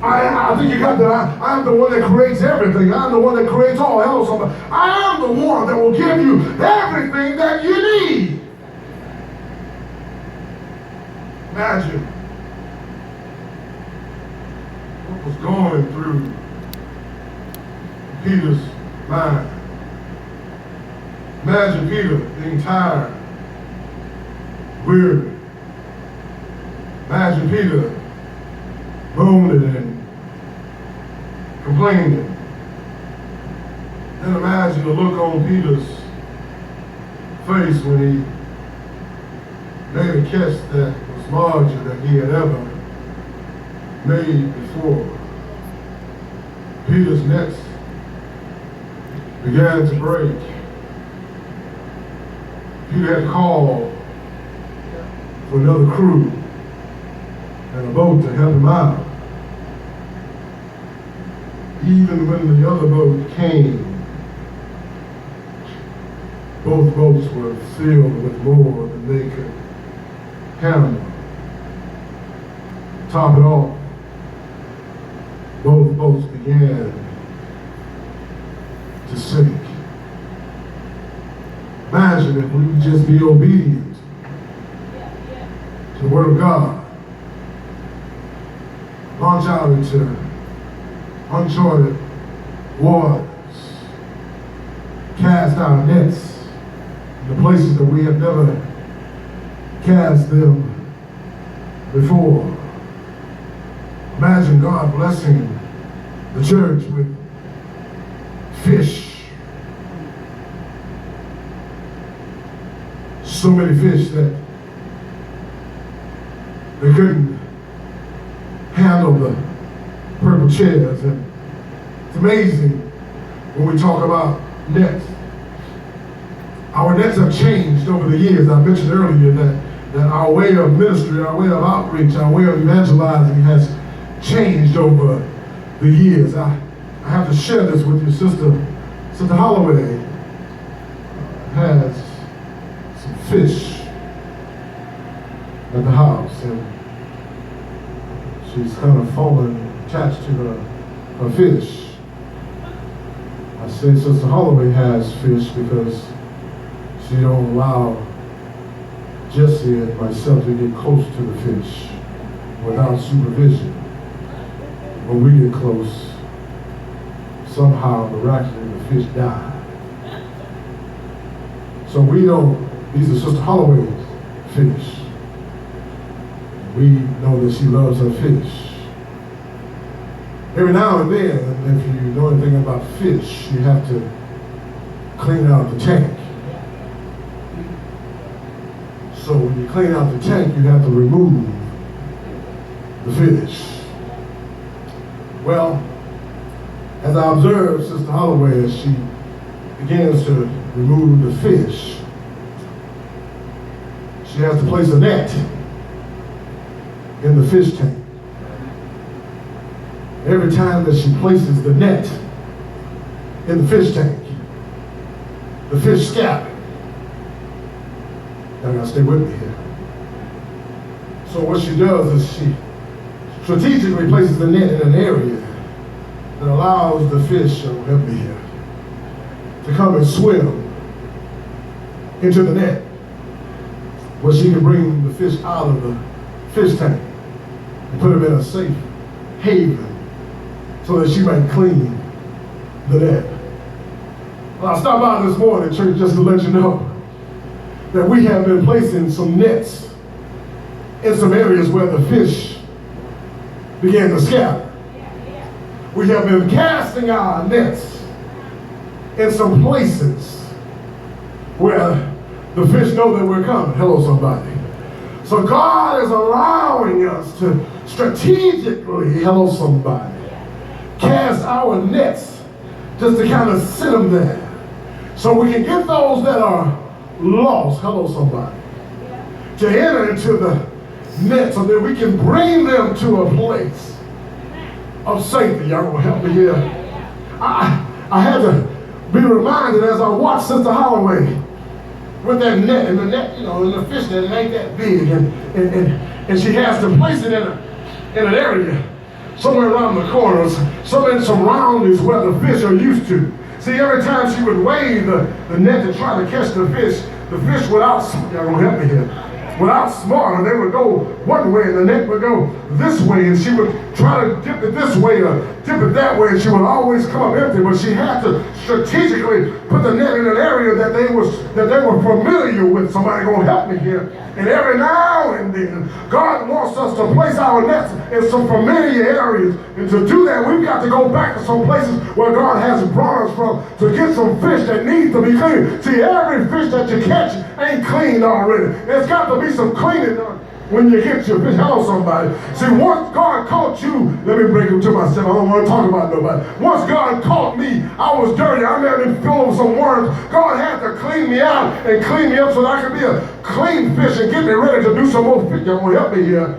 I think you got that. I'm the one that creates everything. I'm the one that creates all. Hello, somebody. I am the one that will give you everything that you need. Imagine what was going through Peter's mind. Imagine Peter being tired, weary. Imagine Peter moaning and complaining. And imagine the look on Peter's face when he made a catch that was larger than he had ever made before. Peter's nets began to break. Peter had to call for another crew and a boat to help him out. Even when the other boat came, both boats were filled with more than they could handle. Top it off, both boats began to sink. Imagine if we could just be obedient to the Word of God. Launch out into uncharted waters. Cast our nets in the places that we have never cast them before. Imagine God blessing the church with fish. So many fish that they couldn't handle the purple chairs. And it's amazing when we talk about nets. Our nets have changed over the years. I mentioned earlier that our way of ministry, our way of outreach, our way of evangelizing has changed over the years. I have to share this with you. Sister Holloway has some fish at the house, and she's kind of fallen attached to her fish. I say Sister Holloway has fish because she don't allow Jesse and myself to get close to the fish without supervision. When we get close, somehow miraculously the fish die. So we don't, these are Sister Holloway's fish. We know that she loves her fish. Every now and then, if you know anything about fish, you have to clean out the tank. So when you clean out the tank, you have to remove the fish. Well, as I observed Sister Holloway as she begins to remove the fish, she has to place a net in the fish tank. Every time that she places the net in the fish tank, the fish scatter. Y'all gotta stay with me here. So what she does is she strategically places the net in an area that allows the fish, help me here, to come and swim into the net where she can bring the fish out of the fish tank and put them in a safe haven so that she might clean the net. Well, I stopped by this morning, church, just to let you know that we have been placing some nets in some areas where the fish began to scatter. We have been casting our nets in some places where the fish know that we're coming. Hello, somebody. So God is allowing us to strategically, hello, somebody, cast our nets just to kind of sit them there so we can get those that are lost, hello, somebody, to enter into the net so that we can bring them to a place of safety. Y'all gonna help me here? I had to be reminded as I watched Sister Holloway with that net, and the net, you know, and the fish net, it ain't that big, and she has to place it in an area somewhere around the corners, some surroundings where the fish are used to. See, every time she would wave the net to try to catch the fish would y'all gonna help me here. Without smarter, they would go one way and the net would go this way, and she would try to dip it this way or dip it that way, and she would always come up empty. But she had to strategically put the net in an area that they were familiar with. Somebody gonna help me here. And every now and then, God wants us to place our nets in some familiar areas. And to do that, we've got to go back to some places where God has brought us from to get some fish that needs to be clean. See, every fish that you catch ain't clean already. There's got to be some cleaning done when you get your fish. Hello, somebody. See, once God caught you, let me break it to myself. I don't want to talk about nobody. Once God caught me, I was dirty. I may have been filled with some worms. God had to clean me out and clean me up so that I could be a clean fish and get me ready to do some more fish. Y'all want to help me here?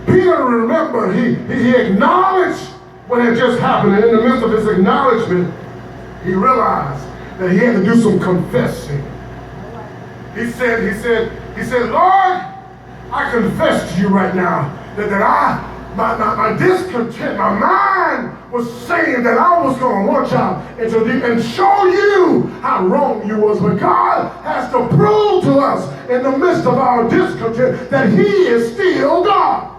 Peter, remember, he acknowledged what had just happened. And in the midst of his acknowledgement, he realized that he had to do some confessing. He said, Lord, I confess to you right now that my discontent, my mind was saying that I was going to launch out into deep and show you how wrong you was. But God has to prove to us in the midst of our discontent that he is still God.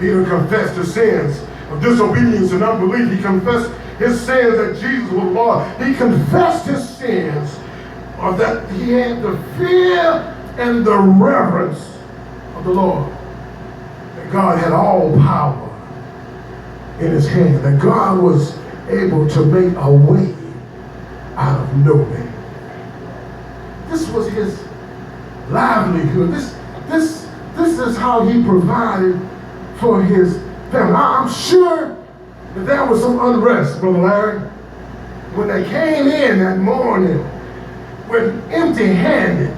Peter confessed his sins of disobedience and unbelief. He confessed his sins that Jesus was Lord. He confessed his sins of that he had the fear and the reverence of the Lord. That God had all power in his hand. That God was able to make a way out of no way. This was his livelihood. This is how he provided for his family. I'm sure that there was some unrest, Brother Larry, when they came in that morning with empty-handed.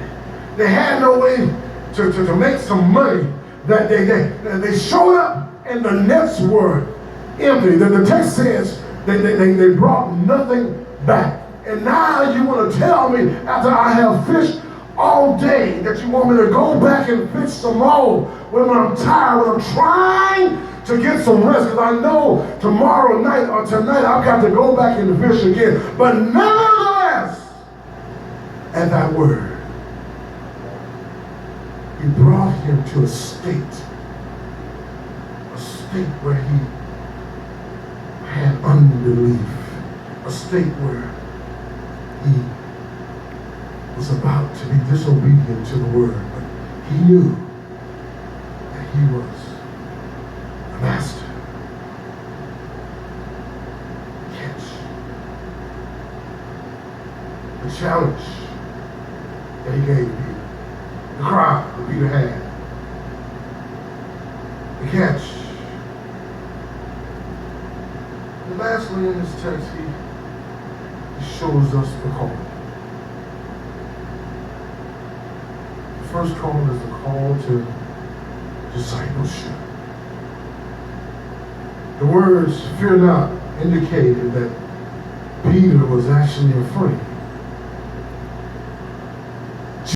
They had no way to make some money. That they showed up and the nets were empty. The text says they brought nothing back. And now you want to tell me, after I have fished all day, that you want me to go back and fish some more when I'm tired, when I'm trying to get some rest, because I know tomorrow night or tonight I've got to go back and fish again. But nevertheless, at that word, he brought him to a state where he had unbelief, a state where he was about to be disobedient to the word, but he knew that he was the master. Catch. The challenge that he gave me. The crowd that Peter had. The catch. And lastly in this text, he shows us the call. The first call is the call to discipleship. The words "fear not" indicated that Peter was actually afraid.